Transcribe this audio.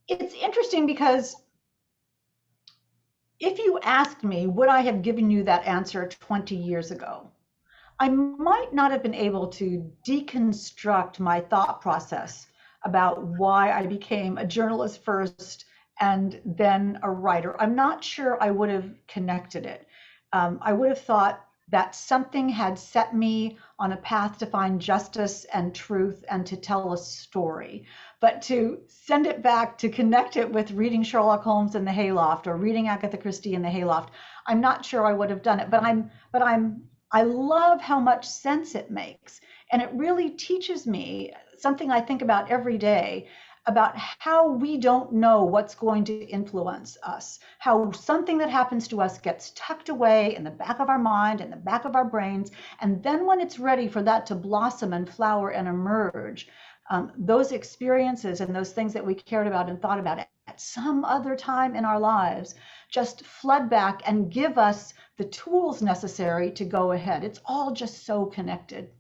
It's interesting because if you asked me, would I have given you that answer 20 years ago? I might not have been able to deconstruct my thought process about why I became a journalist first and then a writer. I'm not sure I would have connected it. I would have thought that something had set me on a path to find justice and truth and to tell a story. But to send it back, to connect it with reading Sherlock Holmes in the hayloft or reading Agatha Christie in the hayloft, I'm not sure I would have done it. I love how much sense it makes. And it really teaches me something I think about every day about how we don't know what's going to influence us, how something that happens to us gets tucked away in the back of our mind, in the back of our brains. And then when it's ready for that to blossom and flower and emerge, those experiences and those things that we cared about and thought about at some other time in our lives just flood back and give us the tools necessary to go ahead. It's all just so connected.